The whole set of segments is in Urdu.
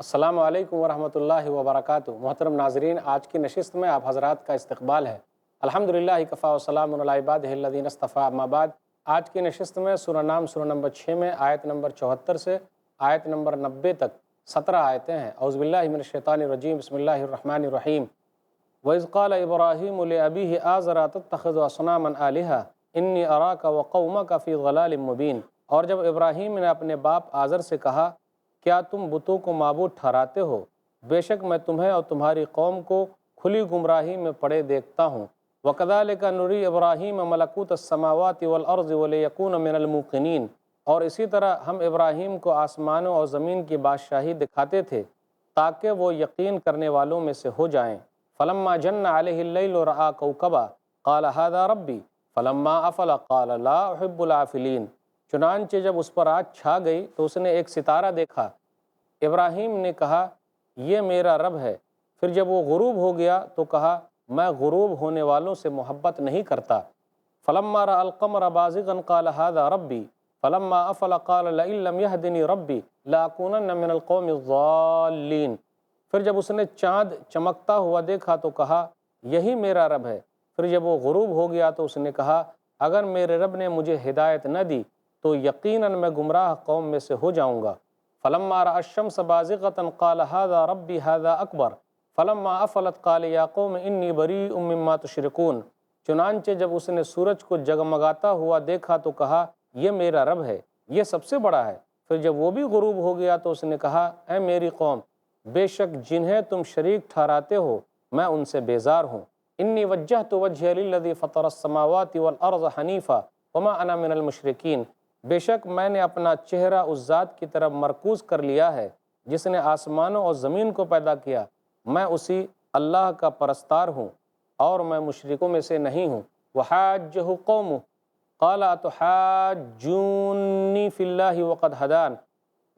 السلام علیکم ورحمۃ اللہ وبرکاتہ۔ محترم ناظرین، آج کی نشست میں آپ حضرات کا استقبال ہے۔ الحمدللہ کفا وسلام علی عبادہ الذین اصطفیٰ، اما بعد۔ آج کی نشست میں سورہ نام سورہ نمبر 6 میں آیت نمبر 74 سے آیت نمبر 90 تک 17 آیتیں ہیں۔ اعوذ باللہ من الشیطان الرجیم، بسم اللہ الرحمن الرحیم۔ وَإِذْ قَالَ إِبْرَاهِيمُ لِأَبِيهِ آزَرَ تَتَّخِذُ أَصْنَامًا آلِهَةً إِنِّي أَرَاكَ وَقَوْمَكَ فِي ضَلَالٍ مُبِينٍ۔ اور جب ابراہیم نے اپنے باپ آزر سے کہا، کیا تم بتوں کو معبود ٹھہراتے ہو؟ بے شک میں تمہیں اور تمہاری قوم کو کھلی گمراہی میں پڑے دیکھتا ہوں۔ وَكَذَلِكَ نُرِي إِبْرَاهِيمَ مَلَكُوتَ السَّمَاوَاتِ وَالْأَرْضِ وَلِيَكُونَ مِنَ الْمُوقِنِينَ۔ اور اسی طرح ہم ابراہیم کو آسمانوں اور زمین کی بادشاہی دکھاتے تھے تاکہ وہ یقین کرنے والوں میں سے ہو جائیں۔ فَلَمَّا جَنَّ عَلَيْهِ اللَّيْلُ رَأَىٰ كَوْكَبًا قَالَ هَٰذَا رَبِّي فَلَمَّا أَفَلَ قَالَ لَا أُحِبُّ الْآفِلِينَ۔ چنانچہ جب اس پر رات چھا گئی تو اس نے ایک ستارہ دیکھا۔ ابراہیم نے کہا، یہ میرا رب ہے۔ پھر جب وہ غروب ہو گیا تو کہا، میں غروب ہونے والوں سے محبت نہیں کرتا۔ فلما رأى القمر بازغا قال هذا ربي فلما أفل قال لئن لم يهدني ربي لأكونن من القوم الضالين۔ پھر جب اس نے چاند چمکتا ہوا دیکھا تو کہا، یہی میرا رب ہے۔ پھر جب وہ غروب ہو گیا تو اس نے کہا، اگر میرے رب نے مجھے ہدایت نہ دی تو یقیناً میں گمراہ قوم میں سے ہو جاؤں گا۔ فلما رأى الشمس بازغة قال هذا ربي هذا أكبر فلما أفلت قال يا قوم إني بريء مما تشركون۔ چنانچہ جب اس نے سورج کو جگمگاتا ہوا دیکھا تو کہا، یہ میرا رب ہے، یہ سب سے بڑا ہے۔ پھر جب وہ بھی غروب ہو گیا تو اس نے کہا، اے میری قوم، بے شک جنہیں تم شریک ٹھہراتے ہو میں ان سے بیزار ہوں۔ انی وجہت وجہی للذی فطر السماوات والارض حنیفا وما انا من المشرکین۔ بے شک میں نے اپنا چہرہ اس ذات کی طرف مرکوز کر لیا ہے جس نے آسمانوں اور زمین کو پیدا کیا، میں اسی اللہ کا پرستار ہوں اور میں مشرکوں میں سے نہیں ہوں۔ وحاجہ قومہ قال اتحاجونی فی اللہ وقد ہدان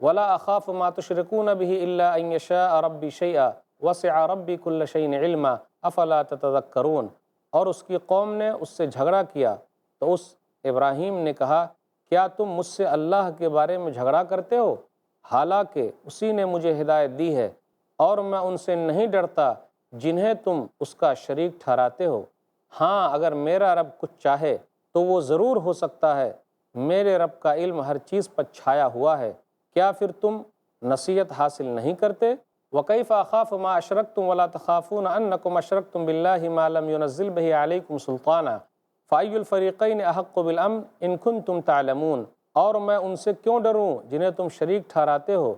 ولا اخاف ما تشرکون به الا ان یشاء ربی شیئا وسع ربی کل شیء علما افلا تتذکرون۔ اور اس کی قوم نے اس سے جھگڑا کیا تو اس ابراہیم نے کہا، کیا تم مجھ سے اللہ کے بارے میں جھگڑا کرتے ہو؟ حالانکہ اسی نے مجھے ہدایت دی ہے اور میں ان سے نہیں ڈرتا جنہیں تم اس کا شریک ٹھہراتے ہو۔ ہاں، اگر میرا رب کچھ چاہے تو وہ ضرور ہو سکتا ہے، میرے رب کا علم ہر چیز پر چھایا ہوا ہے۔ کیا پھر تم نصیحت حاصل نہیں کرتے؟ وَكَيْفَ أَخَافُ مَا أَشْرَكْتُمْ وَلَا تَخَافُونَ أَنَّكُمْ أَشْرَكْتُمْ بِاللَّهِ مَا لَمْ يُنَزِّلْ بِهِ عَلَيْكُمْ سُلْطَانًا فَأَيُّ الْفَرِيقَيْنِ أَحَقُّ بِالْأَمْنِ إِن كُنتُمْ تَعْلَمُونَ۔ اور میں ان سے کیوں ڈروں جنہیں تم شریک ٹھہراتے ہو،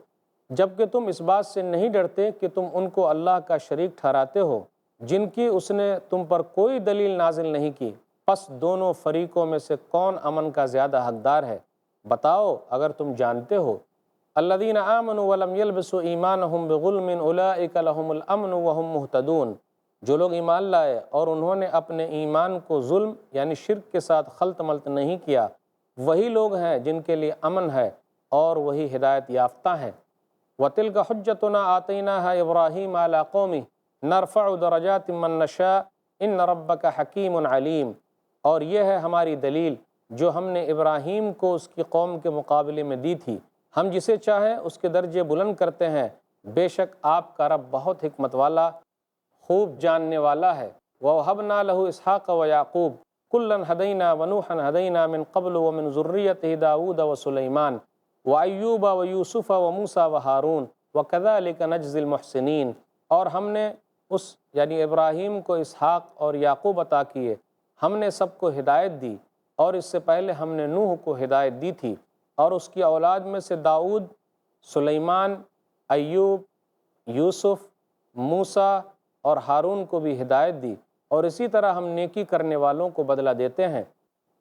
جبکہ تم اس بات سے نہیں ڈرتے کہ تم ان کو اللہ کا شریک ٹھہراتے ہو جن کی اس نے تم پر کوئی دلیل نازل نہیں کی۔ پس دونوں فریقوں میں سے کون امن کا زیادہ حقدار ہے؟ بتاؤ اگر تم جانتے ہو۔ الذین آمنوا ولم یلبسوا ایمانہم بظلم اولئک لہم الامن وہم مہتدون۔ جو لوگ ایمان لائے اور انہوں نے اپنے ایمان کو ظلم یعنی شرک کے ساتھ خلط ملط نہیں کیا، وہی لوگ ہیں جن کے لیے امن ہے اور وہی ہدایت یافتہ ہیں۔ وَتِلْكَ حُجَّتُنَا آتَيْنَاهَا إِبْرَاهِيمَ عَلَىٰ قَوْمِهِ نَرْفَعُ دَرَجَاتٍ مَّن نَّشَاءُ إِنَّ رَبَّكَ حَكِيمٌ عَلِيمٌ۔ اور یہ ہے ہماری دلیل جو ہم نے ابراہیم کو اس کی قوم کے مقابلے میں دی تھی، ہم جسے چاہیں اس کے درجے بلند کرتے ہیں، بے شک آپ کا رب بہت حکمت والا، خوب جاننے والا ہے۔ وَوَهَبْنَا لَهُ إِسْحَاقَ وَيَعْقُوبَ كُلًّا هَدَيْنَا وَنُوحًا هَدَيْنَا مِن قَبْلُ وَمِن ذُرِّيَّتِهِ دَاوُودَ وَسُلَيْمَانَ وَأَيُّوبَ وَيُوسُفَ وَمُوسَىٰ وَهَارُونَ وَكَذَلِكَ نَجْزِي الْمُحْسِنِينَ۔ اور ہم نے اس یعنی ابراہیم کو اسحاق اور یعقوب عطا کیے، ہم نے سب کو ہدایت دی، اور اس سے پہلے ہم نے نوح کو ہدایت دی تھی، اور اس کی اولاد میں سے داؤد، سلیمان، ایوب، یوسف، موسیٰ اور ہارون کو بھی ہدایت دی، اور اسی طرح ہم نیکی کرنے والوں کو بدلہ دیتے ہیں۔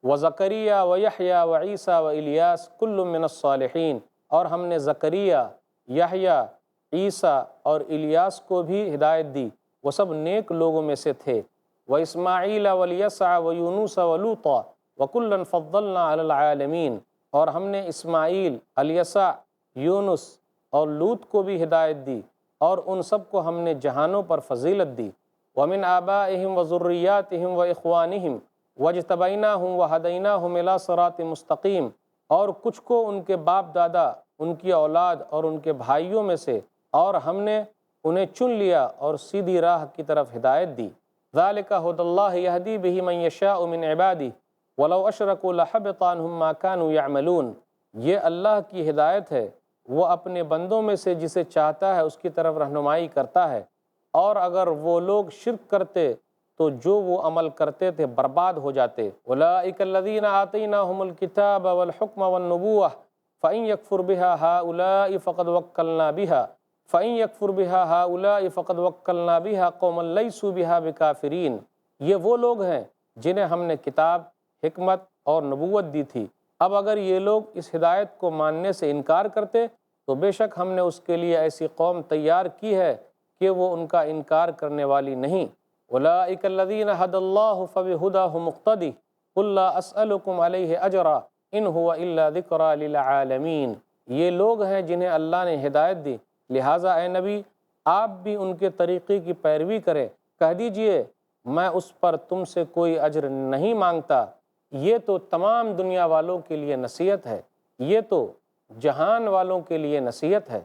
وزکریا ویحییٰ وعیسیٰ والیاس کل من الصالحین۔ اور ہم نے زکریا، یحییٰ، عیسیٰ اور الیاس کو بھی ہدایت دی، وہ سب نیک لوگوں میں سے تھے۔ واسماعیل والیسع ویونس ولوطا وکلا فضلنا علی العالمین۔ اور ہم نے اسماعیل، الیسع، یونس اور لوط کو بھی ہدایت دی، اور ان سب کو ہم نے جہانوں پر فضیلت دی۔ ومن آبائہم وذریاتہم واخوانہم واجتبیناہم وہدیناہم الی صراط مستقیم۔ اور کچھ کو ان کے باپ دادا، ان کی اولاد اور ان کے بھائیوں میں سے اور ہم نے انہیں چن لیا اور سیدھی راہ کی طرف ہدایت دی۔ ذالک ھدی اللہ یہدی بہ من یشاء من عبادہ ولو اشرکوا لحبط عنہم ما کانوا یعملون۔ یہ اللہ کی ہدایت ہے، وہ اپنے بندوں میں سے جسے چاہتا ہے اس کی طرف رہنمائی کرتا ہے، اور اگر وہ لوگ شرک کرتے تو جو وہ عمل کرتے تھے برباد ہو جاتے۔ اولئک الذین آتیناہم الکتاب والحکم والنبوۃ فإن یکفر بہا ہؤلاء فقد وکلنا بہا فإن یکفر بہا ہؤلاء فقد وکلنا بہا قوما لیسوا بہا بکافرین۔ یہ وہ لوگ ہیں جنہیں ہم نے کتاب، حکمت اور نبوت دی تھی، اب اگر یہ لوگ اس ہدایت کو ماننے سے انکار کرتے تو بے شک ہم نے اس کے لیے ایسی قوم تیار کی ہے کہ وہ ان کا انکار کرنے والی نہیں۔ اولئک الذین ھدی اللہ فبہداہ مقتدی قل لا اسألکم علیہ اجرا ان هو الا ذکری للعالمین۔ یہ لوگ ہیں جنہیں اللہ نے ہدایت دی، لہٰذا اے نبی آپ بھی ان کے طریقے کی پیروی کریں، کہہ دیجئے میں اس پر تم سے کوئی اجر نہیں مانگتا، یہ تو تمام دنیا والوں کے لیے نصیحت ہے، یہ تو جہان والوں کے لیے نصیحت ہے۔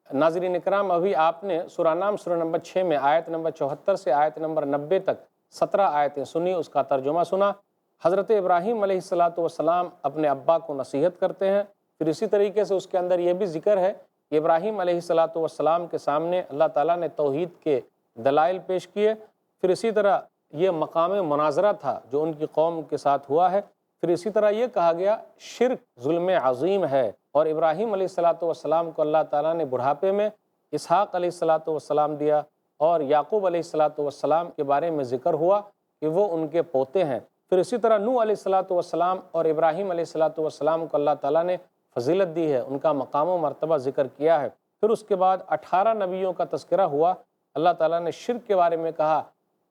ناظرین اکرام، ابھی آپ نے سورہ نام سورہ نمبر 6 میں آیت نمبر 74 سے آیت نمبر 90 تک 17 آیتیں سنی، اس کا ترجمہ سنا۔ حضرت ابراہیم علیہ السلام اپنے ابا کو نصیحت کرتے ہیں، پھر اسی طریقے سے اس کے اندر یہ بھی ذکر ہے کہ ابراہیم علیہ السلام کے سامنے اللہ تعالیٰ نے توحید کے دلائل پیش کیے، پھر اسی طرح یہ مقام مناظرہ تھا جو ان کی قوم کے ساتھ ہوا ہے، پھر اسی طرح یہ کہا گیا شرک ظلم عظیم ہے، اور ابراہیم علیہ السلام کو اللہ تعالیٰ نے بڑھاپے میں اسحاق علیہ السلام دیا، اور یعقوب علیہ السلام کے بارے میں ذکر ہوا کہ وہ ان کے پوتے ہیں۔ پھر اسی طرح نوح علیہ السلام اور ابراہیم علیہ السلام کو اللہ تعالیٰ نے فضیلت دی ہے، ان کا مقام و مرتبہ ذکر کیا ہے۔ پھر اس کے بعد 18 نبیوں کا تذکرہ ہوا، اللہ تعالیٰ نے شرک کے بارے میں کہا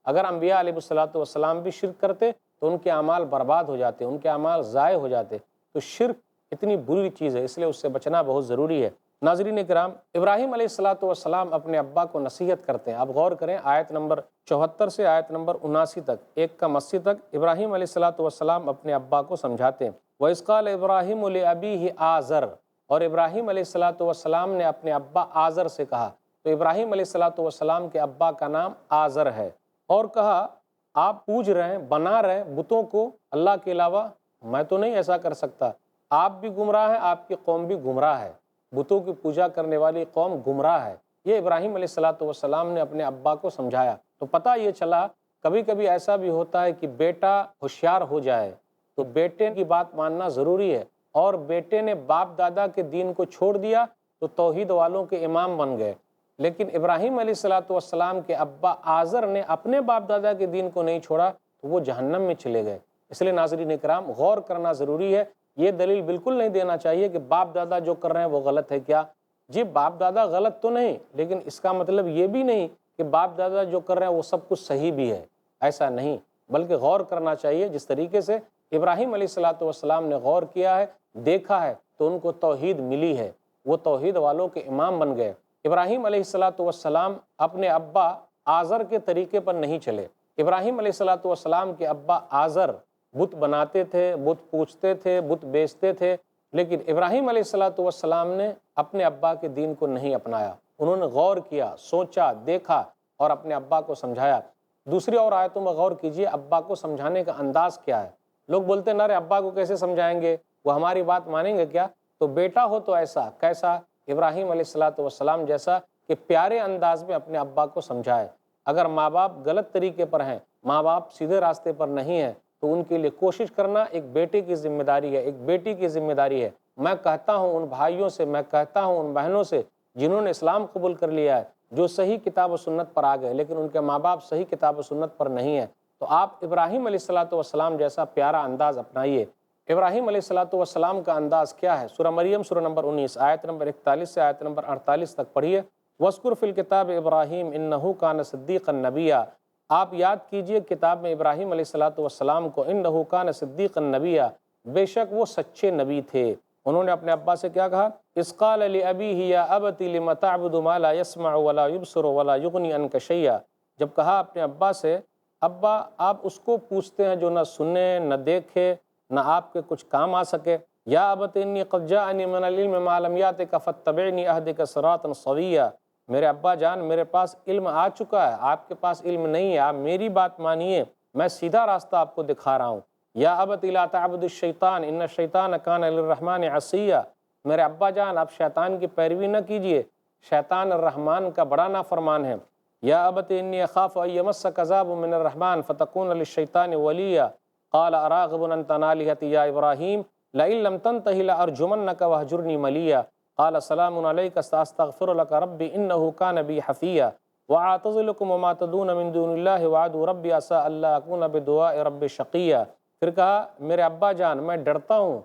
اگر انبیاء علیہ السلام بھی شرک کرتے تو ان کے اعمال برباد ہو جاتے، ان کے اعمال ضائع ہو جاتے، تو شرک اتنی بری چیز ہے، اس لیے اس سے بچنا بہت ضروری ہے۔ ناظرین کرام، ابراہیم علیہ السلام اپنے ابا کو نصیحت کرتے ہیں۔ اب غور کریں آیت نمبر 74 سے آیت نمبر 79 تک، 1 تک ابراہیم علیہ السلام اپنے ابا کو سمجھاتے ہیں۔ وَإِذْ قَالَ إِبْرَاهِيمُ لِأَبِيهِ آزر، اور ابراہیم علیہ السلام نے اپنے ابا آزر سے کہا، تو ابراہیم علیہ السلام کے ابا کا نام آزر ہے، اور کہا آپ پوج رہے ہیں، بنا رہے ہیں بتوں کو اللہ کے علاوہ، میں تو نہیں ایسا کر سکتا، آپ بھی گمراہ ہیں، آپ کی قوم بھی گمراہ ہے، بتوں کی پوجا کرنے والی قوم گمراہ ہے۔ یہ ابراہیم علیہ السلام نے اپنے ابا کو سمجھایا۔ تو پتہ یہ چلا کبھی کبھی ایسا بھی ہوتا ہے کہ بیٹا ہوشیار ہو جائے تو بیٹے کی بات ماننا ضروری ہے، اور بیٹے نے باپ دادا کے دین کو چھوڑ دیا تو توحید والوں کے امام بن گئے، لیکن ابراہیم علیہ السلام کے ابا آزر نے اپنے باپ دادا کے دین کو نہیں چھوڑا تو وہ جہنم میں چلے گئے۔ اس لیے ناظرین کرام غور کرنا ضروری ہے، یہ دلیل بالکل نہیں دینا چاہیے کہ باپ دادا جو کر رہے ہیں وہ غلط ہے۔ کیا جی باپ دادا غلط تو نہیں، لیکن اس کا مطلب یہ بھی نہیں کہ باپ دادا جو کر رہے ہیں وہ سب کچھ صحیح بھی ہے، ایسا نہیں، بلکہ غور کرنا چاہیے جس طریقے سے ابراہیم علیہ السلام نے غور کیا ہے، دیکھا ہے، تو ان کو توحید ملی ہے، وہ توحید والوں کے امام بن گئے۔ ابراہیم علیہ السلام اپنے ابا آزر کے طریقے پر نہیں چلے۔ ابراہیم علیہ السلام کے ابا آزر بت بناتے تھے، بت پوجتے تھے، بت بیچتے تھے، لیکن ابراہیم علیہ السلام نے اپنے ابا کے دین کو نہیں اپنایا، انہوں نے غور کیا، سوچا، دیکھا اور اپنے ابا کو سمجھایا۔ دوسری اور آیتوں میں غور کیجئے، ابا کو سمجھانے کا انداز کیا ہے۔ لوگ بولتے ہیں نارے ابا کو کیسے سمجھائیں گے، وہ ہماری بات مانیں گے کیا؟ تو بیٹا ہو تو ایسا، کیسا؟ ابراہیم علیہ السلام جیسا کہ پیارے انداز میں اپنے ابا کو سمجھائے۔ اگر ماں باپ غلط طریقے پر ہیں، ماں باپ سیدھے راستے پر نہیں ہیں، تو ان کے لیے کوشش کرنا ایک بیٹے کی ذمہ داری ہے، ایک بیٹی کی ذمہ داری ہے۔ میں کہتا ہوں ان بھائیوں سے، میں کہتا ہوں ان بہنوں سے جنہوں نے اسلام قبول کر لیا ہے، جو صحیح کتاب و سنت پر آ گئے لیکن ان کے ماں باپ صحیح کتاب و سنت پر نہیں ہیں، تو آپ ابراہیم علیہ السلام جیسا پیارا انداز اپنائیے۔ ابراہیم علیہ السلام کا انداز کیا ہے؟ سورہ مریم سورہ نمبر 19 آیت نمبر 41 سے آیت نمبر 48 تک پڑھیے۔ وَاذْكُرْ فِي الْكِتَابِ إِبْرَاهِيمَ إِنَّهُ كَانَ صِدِّيقًا نَبِيًّا، آپ یاد کیجئے کتاب میں ابراہیم علیہ السلام کو، إِنَّهُ كَانَ صِدِّيقًا نَبِيًّا، بے شک وہ سچے نبی تھے۔ انہوں نے اپنے ابا سے کیا کہا؟ إِذْ قَالَ لِأَبِيهِ يَا أَبَتِ لِمَ تَعْبُدُ مَا لَا يَسْمَعُ وَلَا يُبْصِرُ وَلَا يُغْنِي عَنْكَ شَيْئًا، جب کہا اپنے ابا سے، ابا آپ اس کو پوچھتے ہیں جو نہ سنے، نہ دیکھے، نہ آپ کے کچھ کام آ سکے۔ یا ابت انی قد جاءنی من العلم ما لم یاتک فاتبعنی اہدک صراطا سویا، میرے ابا جان میرے پاس علم آ چکا ہے، آپ کے پاس علم نہیں ہے، آپ میری بات مانیے، میں سیدھا راستہ آپ کو دکھا رہا ہوں۔ یا ابت لا تعبد الشیطان ان الشیطان کان للرحمن عصیا، میرے ابا جان آپ شیطان کی پیروی نہ کیجیے، شیطان الرحمن کا بڑا نافرمان ہے۔ یا ابت انی اخاف ان یمسک عذاب من الرحمن فتکون للشیطان ولیا، قال اراغب انت عن آلہتی یا ابراہیم لئن لم تنتہ لارجمنک وہجرنی ملیا، قال سلام علیک ساستغفر لک ربی انہ کان بی حفیا، وَأَعْتَزِلُكُمْ وَمَا تَدُونَ مِن دُونِ اللَّهِ وَعَدُوا رَبِّ عَسَىٰ أَلَّا أَكُونَ بِدُعَاءِ رَبِّ شَقِيًّا۔ پھر کہا میرے ابا جان میں ڈرتا ہوں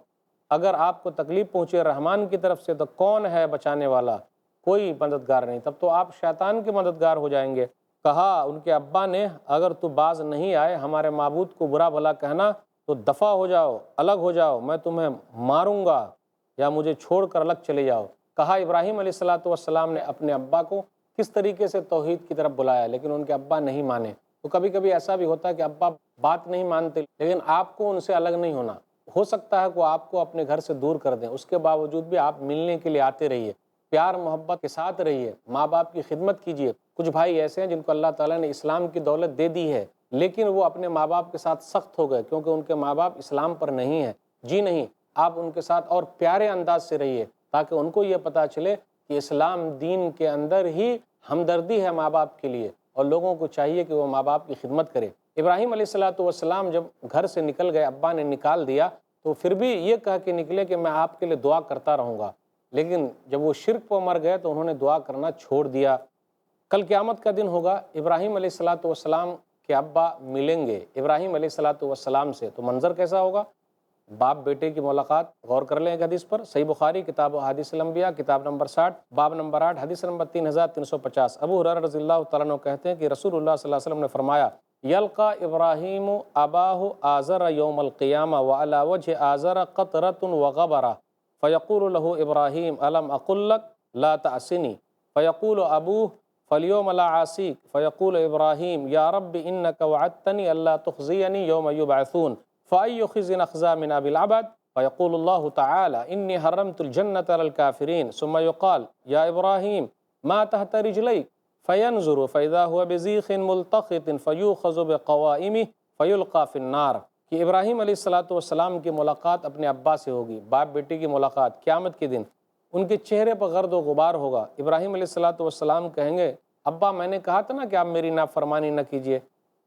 اگر آپ کو تکلیف پہنچے رحمان کی طرف سے تو کون ہے بچانے والا، کوئی مددگار نہیں، تب تو آپ شیطان کے مددگار ہو جائیں گے۔ کہا ان کے ابا نے اگر تو باز نہیں آئے ہمارے معبود کو برا بھلا کہنا تو دفع ہو جاؤ، الگ ہو جاؤ، میں تمہیں ماروں گا یا مجھے چھوڑ کر الگ چلے جاؤ۔ کہا ابراہیم علیہ السلام نے اپنے ابا کو کس طریقے سے توحید کی طرف بلایا، لیکن ان کے ابا نہیں مانے۔ تو کبھی کبھی ایسا بھی ہوتا ہے کہ ابا بات نہیں مانتے، لیکن آپ کو ان سے الگ نہیں ہونا۔ ہو سکتا ہے کہ وہ آپ کو اپنے گھر سے دور کر دیں، اس کے باوجود بھی آپ ملنے کے لیے آتے رہیے، پیار محبت کے ساتھ رہیے، ماں باپ کی خدمت کیجیے۔ کچھ بھائی ایسے ہیں جن کو اللہ تعالیٰ نے اسلام کی دولت دے دی ہے، لیکن وہ اپنے ماں باپ کے ساتھ سخت ہو گئے کیونکہ ان کے ماں باپ اسلام پر نہیں ہیں۔ جی نہیں، آپ ان کے ساتھ اور پیارے انداز سے رہیے تاکہ ان کو یہ پتہ چلے کہ اسلام دین کے اندر ہی ہمدردی ہے ماں باپ کے لیے، اور لوگوں کو چاہیے کہ وہ ماں باپ کی خدمت کرے۔ ابراہیم علیہ السلام جب گھر سے نکل گئے، ابا نے نکال دیا تو پھر بھی یہ کہہ کے نکلے کہ میں آپ کے لیے دعا کرتا رہوں گا، لیکن جب وہ شرک پر مر گئے تو انہوں نے دعا کرنا چھوڑ دیا۔ کل قیامت کا دن ہوگا، ابراہیم علیہ السلام کے ابا ملیں گے ابراہیم علیہ السلام سے، تو منظر کیسا ہوگا؟ باپ بیٹے کی ملاقات۔ غور کر لیں ایک حدیث پر، صحیح بخاری کتاب احادیث الانبیاء کتاب نمبر 60 باب نمبر 8 حدیث نمبر 3350۔ ابو ہریرہ رضی اللہ تعالیٰ عنہ کہتے ہیں کہ رسول اللہ صلی اللہ علیہ وسلم نے فرمایا یلقا ابراہیم اباہ آزر یوم القیامہ وعلی وجہ آزر قطرۃ وغبرہ فیقول له ابراہیم الم اقل لک لا تعصنی فیقول ابوہ فالیوم لا عاصیک فیقول ابراہیم یا رب انک وعدتنی اللہ تخزینی یوم یبعثون فأي خزي أخزى من أبي العبد فيقول الله تعالى إني حرمت الجنة على الكافرين ثم يقال يا إبراهيم ما تحت رجليك فينظر فإذا هو بزيخ ملتقط فيؤخذ بقوائمه فيلقى في النار۔ کہ ابراہیم علیہ السلام کی ملاقات اپنے ابا سے ہوگی، باپ بیٹی کی ملاقات قیامت کے دن، ان کے چہرے پر گرد و غبار ہوگا۔ ابراہیم علیہ السلام کہیں گے ابا میں نے کہا تھا نا کہ آپ میری نافرمانی نہ کیجیے،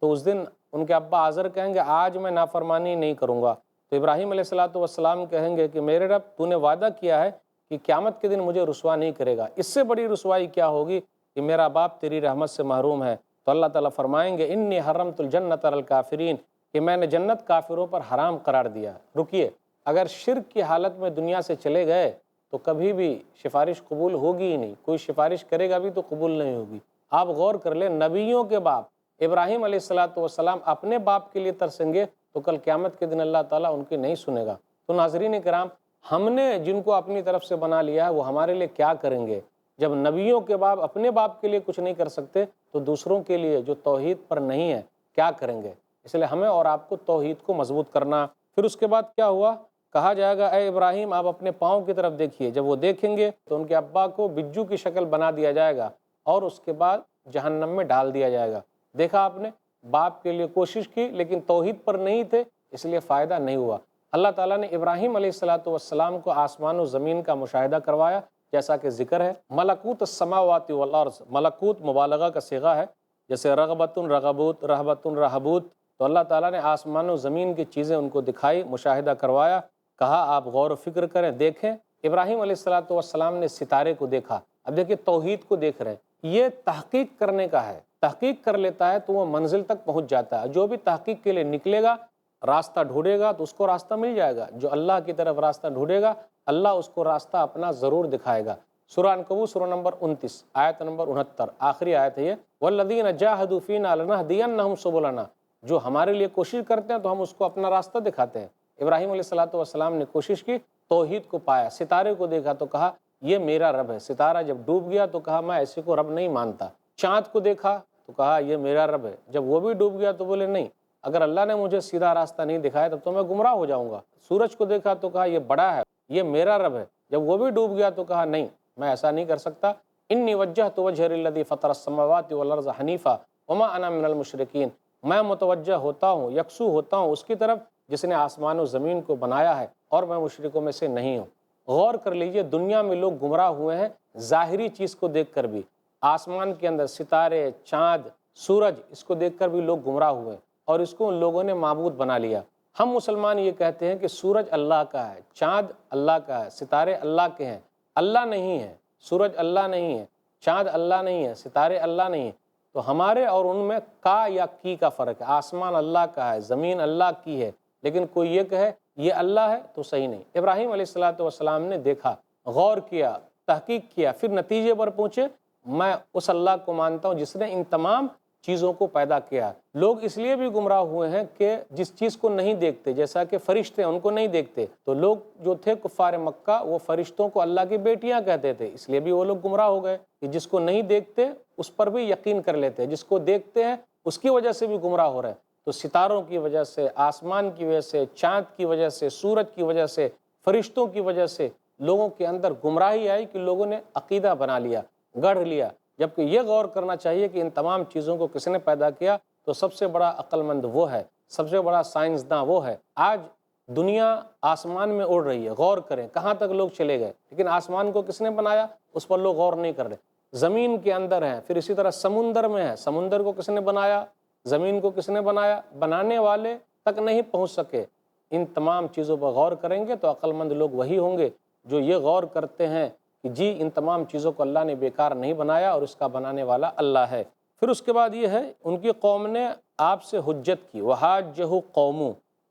تو اس دن ان کے ابا آزر کہیں گے آج میں نافرمانی نہیں کروں گا۔ تو ابراہیم علیہ السلام کہیں گے کہ میرے رب تو نے وعدہ کیا ہے کہ قیامت کے دن مجھے رسوا نہیں کرے گا، اس سے بڑی رسوائی کیا ہوگی کہ میرا باپ تیری رحمت سے محروم ہے۔ تو اللہ تعالیٰ فرمائیں گے انی حرمت الجنت علی الکافرین، کہ میں نے جنت کافروں پر حرام قرار دیا۔ رکیے، اگر شرک کی حالت میں دنیا سے چلے گئے تو کبھی بھی سفارش قبول ہوگی ہی نہیں، کوئی سفارش کرے گا بھی تو قبول نہیں ہوگی۔ آپ غور کر لیں، نبیوں کے باپ ابراہیم علیہ السلام اپنے باپ کے لیے ترسیں گے تو کل قیامت کے دن اللہ تعالیٰ ان کی نہیں سنے گا۔ تو ناظرین کرام، ہم نے جن کو اپنی طرف سے بنا لیا ہے وہ ہمارے لیے کیا کریں گے؟ جب نبیوں کے باپ اپنے باپ کے لیے کچھ نہیں کر سکتے تو دوسروں کے لیے جو توحید پر نہیں ہے کیا کریں گے؟ اس لیے ہمیں اور آپ کو توحید کو مضبوط کرنا۔ پھر اس کے بعد کیا ہوا؟ کہا جائے گا اے ابراہیم آپ اپنے پاؤں کی طرف دیکھیے۔ جب وہ دیکھیں گے تو ان کے ابا کو بجو کی شکل بنا دیا جائے گا اور اس کے بعد جہنم میں ڈال دیا جائے گا۔ دیکھا آپ نے، باپ کے لیے کوشش کی لیکن توحید پر نہیں تھے، اس لیے فائدہ نہیں ہوا۔ اللہ تعالیٰ نے ابراہیم علیہ السلام کو آسمان و زمین کا مشاہدہ کروایا، جیسا کہ ذکر ہے ملکوت السماوات والارض، ملکوت مبالغہ کا صیغہ ہے، جیسے رغبت رغبوت، رہبت رہبوت۔ تو اللہ تعالیٰ نے آسمان و زمین کی چیزیں ان کو دکھائی، مشاہدہ کروایا، کہا آپ غور و فکر کریں، دیکھیں۔ ابراہیم علیہ السلام نے ستارے کو دیکھا، اب دیکھیں توحید کو دیکھ رہے ہیں۔ یہ تحقیق کرنے کا ہے، تحقیق کر لیتا ہے تو وہ منزل تک پہنچ جاتا ہے۔ جو بھی تحقیق کے لیے نکلے گا، راستہ ڈھونڈے گا تو اس کو راستہ مل جائے گا۔ جو اللہ کی طرف راستہ ڈھونڈے گا، اللہ اس کو راستہ اپنا ضرور دکھائے گا۔ سورہ عنکبوت سورہ نمبر 29 آیت نمبر 69 آخری آیت ہے یہ، وَالَّذِينَ جَاهَدُوا فِينَا لَنَهْدِيَنَّهُمْ سُبُلَنَا، جو ہمارے لیے کوشش کرتے ہیں تو ہم اس کو اپنا راستہ دکھاتے ہیں۔ ابراہیم علیہ السلام نے کوشش کی، توحید کو پایا، ستارے کو دیکھا تو کہا یہ میرا رب ہے۔ ستارہ جب ڈوب گیا تو کہا میں ایسے کو رب نہیں مانتا۔ چاند کو دیکھا تو کہا یہ میرا رب ہے۔ جب وہ بھی ڈوب گیا تو بولے نہیں، اگر اللہ نے مجھے سیدھا راستہ نہیں دکھایا تب تو میں گمراہ ہو جاؤں گا۔ سورج کو دیکھا تو کہا یہ بڑا ہے، یہ میرا رب ہے۔ جب وہ بھی ڈوب گیا تو کہا نہیں، میں ایسا نہیں کر سکتا، انی وجہت وجہ للذی فطر السماوات والارض حنیفا وما انا من المشرکین، میں متوجہ ہوتا ہوں، یکسو ہوتا ہوں اس کی طرف جس نے آسمان و زمین کو بنایا ہے، اور میں مشرکوں میں سے نہیں ہوں۔ غور کر لیجئے، دنیا میں لوگ گمراہ ہوئے ہیں ظاہری چیز کو دیکھ کر بھی، آسمان کے اندر ستارے، چاند، سورج، اس کو دیکھ کر بھی لوگ گمراہ ہوئے ہیں اور اس کو ان لوگوں نے معبود بنا لیا۔ ہم مسلمان یہ کہتے ہیں کہ سورج اللہ کا ہے، چاند اللہ کا ہے، ستارے اللہ کے ہیں۔ اللہ نہیں ہے، سورج اللہ نہیں ہے، چاند اللہ نہیں ہے، ستارے اللہ نہیں ہیں۔ تو ہمارے اور ان میں کا یا کی کا فرق ہے۔ آسمان اللہ کا ہے، زمین اللہ کی ہے، لیکن کوئی یہ کہے یہ اللہ ہے تو صحیح نہیں۔ ابراہیم علیہ السلام نے دیکھا، غور کیا، تحقیق کیا، پھر نتیجے پر پہنچے میں اس اللہ کو مانتا ہوں جس نے ان تمام چیزوں کو پیدا کیا۔ لوگ اس لیے بھی گمراہ ہوئے ہیں کہ جس چیز کو نہیں دیکھتے، جیسا کہ فرشتے ان کو نہیں دیکھتے، تو لوگ جو تھے کفار مکہ وہ فرشتوں کو اللہ کی بیٹیاں کہتے تھے، اس لیے بھی وہ لوگ گمراہ ہو گئے کہ جس کو نہیں دیکھتے اس پر بھی یقین کر لیتے ہیں، جس کو دیکھتے ہیں اس کی وجہ سے بھی گمراہ ہو رہے ہیں۔ تو ستاروں کی وجہ سے، آسمان کی وجہ سے، چاند کی وجہ سے، سورج کی وجہ سے، فرشتوں کی وجہ سے لوگوں کے اندر گمراہی آئی کہ لوگوں نے عقیدہ بنا لیا، گڑھ لیا، جبکہ یہ غور کرنا چاہیے کہ ان تمام چیزوں کو کس نے پیدا کیا۔ تو سب سے بڑا عقل مند وہ ہے، سب سے بڑا سائنسداں وہ ہے۔ آج دنیا آسمان میں اڑ رہی ہے، غور کریں کہاں تک لوگ چلے گئے، لیکن آسمان کو کس نے بنایا اس پر لوگ غور نہیں کر رہے۔ زمین کے اندر ہیں، پھر اسی طرح سمندر میں ہے، سمندر کو کس نے بنایا، زمین کو کس نے بنایا، بنانے والے تک نہیں پہنچ سکے۔ ان تمام چیزوں پر غور کریں گے تو عقل مند لوگ وہی ہوں گے جو یہ غور کرتے ہیں کہ جی ان تمام چیزوں کو اللہ نے بیکار نہیں بنایا اور اس کا بنانے والا اللہ ہے۔ پھر اس کے بعد یہ ہے ان کی قوم نے آپ سے حجت کی، وحاجہ قوم،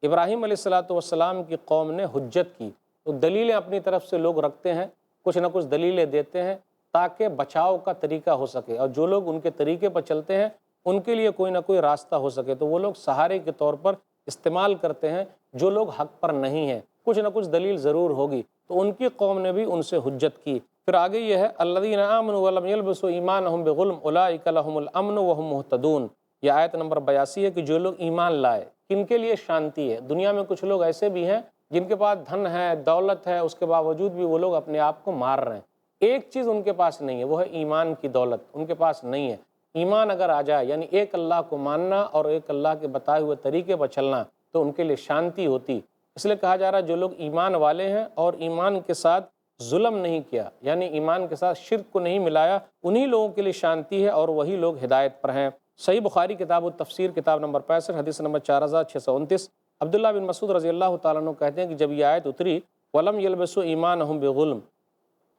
ابراہیم علیہ السلام کی قوم نے حجت کی۔ تو دلیلیں اپنی طرف سے لوگ رکھتے ہیں، کچھ نہ کچھ دلیلیں دیتے ہیں تاکہ بچاؤ کا طریقہ ہو سکے، اور جو لوگ ان کے طریقے پر چلتے ہیں ان کے لیے کوئی نہ کوئی راستہ ہو سکے، تو وہ لوگ سہارے کے طور پر استعمال کرتے ہیں۔ جو لوگ حق پر نہیں ہیں کچھ نہ کچھ دلیل ضرور ہوگی، تو ان کی قوم نے بھی ان سے حجت کی۔ پھر آگے یہ ہے الذین آمنوا ولم یلبسوا ایمانہم بظلم اولئک لہم الامن وہم مہتدون۔ یہ آیت نمبر 82 ہے کہ جو لوگ ایمان لائے کن کے لیے شانتی ہے۔ دنیا میں کچھ لوگ ایسے بھی ہیں جن کے پاس دھن ہے، دولت ہے، اس کے باوجود بھی وہ لوگ اپنے آپ کو مار رہے ہیں۔ ایک چیز ان کے پاس نہیں ہے، وہ ہے ایمان کی دولت، ان کے پاس نہیں ہے۔ ایمان اگر آ جائے، یعنی ایک اللہ کو ماننا اور ایک اللہ کے بتائے ہوئے طریقے پر چلنا، تو ان کے لیے شانتی ہوتی۔ اس لیے کہا جا رہا ہے جو لوگ ایمان والے ہیں اور ایمان کے ساتھ ظلم نہیں کیا، یعنی ایمان کے ساتھ شرک کو نہیں ملایا، انہی لوگوں کے لیے شانتی ہے اور وہی لوگ ہدایت پر ہیں۔ صحیح بخاری کتاب التفسیر کتاب نمبر 65 حدیث نمبر 4629، عبداللہ بن مسعود رضی اللہ تعالیٰ عنہ کہتے ہیں کہ جب یہ آیت اتری وَلَمْ يَلْبِسُوا إِيمَانَهُمْ بِظُلْم،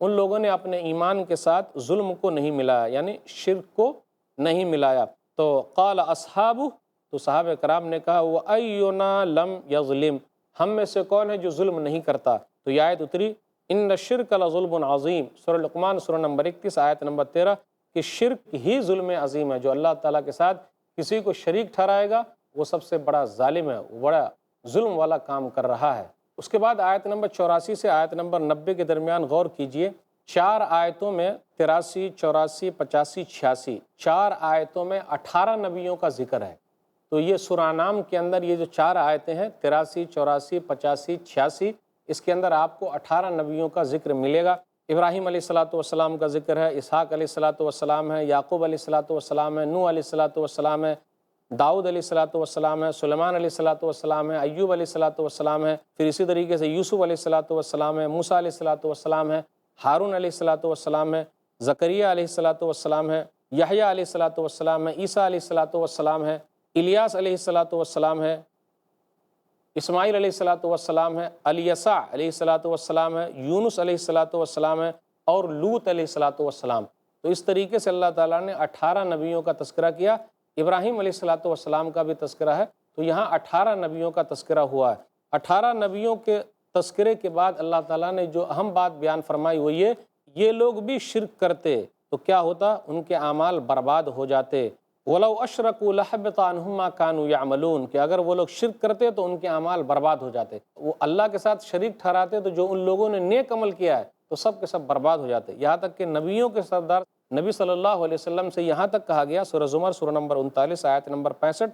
ان لوگوں نے اپنے ایمان کے ساتھ ظلم کو نہیں ملایا، یعنی شرک کو نہیں ملایا، تو قال اصحابہ، تو صحابہ کرام نے کہا وَأَيُّنَا لَمْ يَظْلِمْ، ہم میں سے کون ہے جو ظلم نہیں کرتا۔ تو یہ آیت اتری ان الشرک لظلم عظیم، سورہ لقمان سورہ نمبر 31 آیت نمبر 13، کہ شرک ہی ظلم عظیم ہے۔ جو اللہ تعالیٰ کے ساتھ کسی کو شریک ٹھہرائے گا وہ سب سے بڑا ظالم ہے، وہ بڑا ظلم والا کام کر رہا ہے۔ اس کے بعد آیت نمبر 84 سے آیت نمبر 90 کے درمیان غور کیجئے، 4 آیتوں میں 83، 84، 85، 86، 4 آیتوں میں 18 نبیوں کا ذکر ہے۔ تو یہ سورہ انعام کے اندر یہ جو 4 آیتیں ہیں 83، 84، 85، 86، اس کے اندر آپ کو 18 نبیوں کا ذکر ملے گا۔ ابراہیم علیہ السلام کا ذکر ہے، اسحاق علیہ السلام ہے، یعقوب علیہ السلام ہے، نوح علیہ السلام ہے، داؤد علیہ السلام ہے، سلیمان علیہ السلام ہے، ایوب علیہ السلام ہے، پھر اسی طریقے سے یوسف علیہ السلام ہے، موسیٰ علیہ السلام ہے، ہارون علیہ السلام ہے، زکریہ علیہ السلام ہے، یحییٰ علیہ السلام ہے، عیسیٰ علیہ السلام ہے، الیاس علیہ السلام ہے، اسماعیل علیہ السلام ہے، الیسع علیہ السلام ہے، یونس علیہ السلام ہے، اور لوط علیہ السلام۔ تو اس طریقے سے اللہ تعالیٰ نے 18 نبیوں کا تذکرہ کیا۔ ابراہیم علیہ السلام کا بھی تذکرہ ہے، تو یہاں 18 نبیوں کا تذکرہ ہوا ہے۔ 18 نبیوں کے تذکرے کے بعد اللہ تعالیٰ نے جو اہم بات بیان فرمائی وہ یہ لوگ بھی شرک کرتے تو کیا ہوتا، ان کے اعمال برباد ہو جاتے۔ وَلَوْ أَشْرَكُوا لَحَبِطَ عَنْهُمْ مَا كَانُوا يَعْمَلُونَ، کہ اگر وہ لوگ شرک کرتے تو ان کے اعمال برباد ہو جاتے۔ وہ اللہ کے ساتھ شریک ٹھہراتے تو جو ان لوگوں نے نیک عمل کیا ہے تو سب کے سب برباد ہو جاتے۔ یہاں تک کہ نبیوں کے سردار نبی صلی اللہ علیہ وسلم سے یہاں تک کہا گیا، سورہ زمر سورہ نمبر 39 آیت نمبر 65،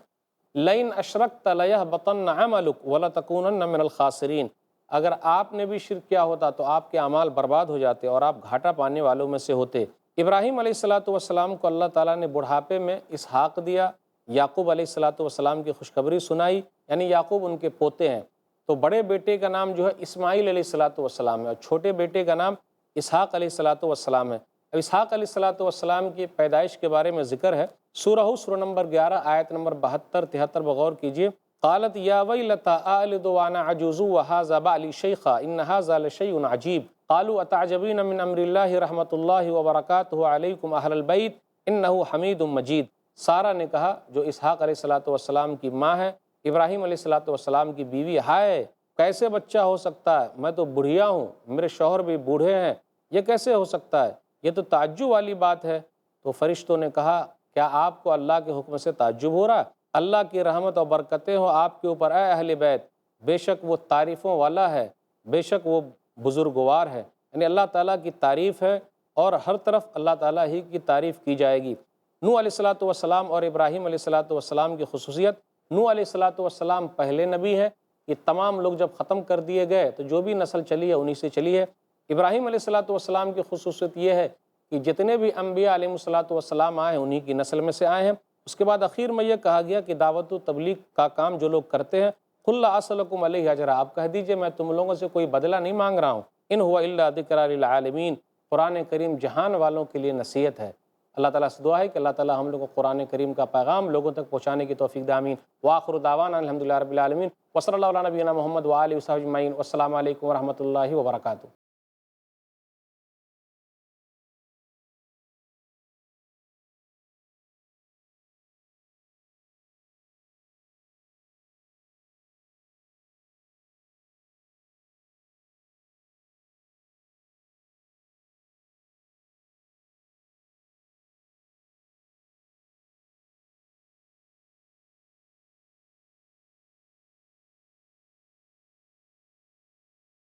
لَئِنْ أَشْرَكْتَ لَيَحْبَطَنَّ عَمَلُكَ وَلَتَكُونَنَّ مِنَ الْخَاسِرِينَ، اگر آپ نے بھی شرک کیا ہوتا تو آپ کے اعمال برباد ہو جاتے اور آپ گھاٹا پانے والوں میں سے ہوتے۔ ابراہیم علیہ الصلاۃ والسلام کو اللہ تعالیٰ نے بڑھاپے میں اسحاق دیا، یعقوب علیہ الصلاۃ والسلام کی خوشخبری سنائی، یعنی یعقوب ان کے پوتے ہیں، تو بڑے بیٹے کا نام جو ہے اسماعیل علیہ الصلاۃ والسلام ہے اور چھوٹے بیٹے کا نام اسحاق علیہ الصلاۃ والسلام ہے۔ اب اسحاق علیہ الصلاۃ والسلام کی پیدائش کے بارے میں ذکر ہے، سورہ نمبر 11 آیت نمبر 72-73 بغور کیجئے۔ قالت یا ویلتا آلد وانا عجوز وہذا بعلی شیخا ان ھذا لشیء عجیب قالوا اتعجبین من امر اللہ رحمۃ اللہ وبرکاتہ علیکم اہل البیت انہ حمید مجید۔ سارہ نے کہا جو اسحاق علیہ الصلاۃ والسلام کی ماں ہے، ابراہیم علیہ الصلاۃ والسلام کی بیوی، ہائے کیسے بچہ ہو سکتا ہے، میں تو بڑھیا ہوں، میرے شوہر بھی بوڑھے ہیں، یہ کیسے ہو سکتا ہے، یہ تو تعجب والی بات ہے۔ تو فرشتوں نے کہا کیا آپ کو اللہ کے حکم سے تعجب ہو رہا ہے؟ اللہ کی رحمت اور برکتیں ہوں آپ کے اوپر اے اہل بیت، بے شک وہ تعریفوں والا ہے، بے شک وہ بزرگوار ہے۔ یعنی اللہ تعالیٰ کی تعریف ہے اور ہر طرف اللہ تعالیٰ ہی کی تعریف کی جائے گی۔ نوح علیہ الصلاۃ والسلام اور ابراہیم علیہ الصلاۃ والسلام کی خصوصیت، نوح علیہ الصلاۃ والسلام پہلے نبی ہیں، یہ تمام لوگ جب ختم کر دیے گئے تو جو بھی نسل چلی ہے انہی سے چلی ہے۔ ابراہیم علیہ الصلاۃ والسلام کی خصوصیت یہ ہے کہ جتنے بھی انبیاء علیہ الصلاۃ والسلام آئے ہیں انہی کی نسل میں سے آئے ہیں۔ اس کے بعد اخیر میں یہ کہا گیا کہ دعوت و تبلیغ کا کام جو لوگ کرتے ہیں، قل لا اسألکم علیہ اجرا، آپ کہہ دیجئے میں تم لوگوں سے کوئی بدلہ نہیں مانگ رہا ہوں، ان ہوا الا ذکری للعالمین، قرآن کریم جہان والوں کے لیے نصیحت ہے۔ اللہ تعالیٰ سے دعا ہے کہ اللہ تعالیٰ ہم لوگوں کو قرآن کریم کا پیغام لوگوں تک پہنچانے کی توفیق دے، آمین۔ وآخر دعوانا الحمدللہ رب العالمین، وصلی اللہ علی نبینا محمد وآلہ وصحبہ اجمعین، والسلام علیکم ورحمۃ اللہ وبرکاتہ۔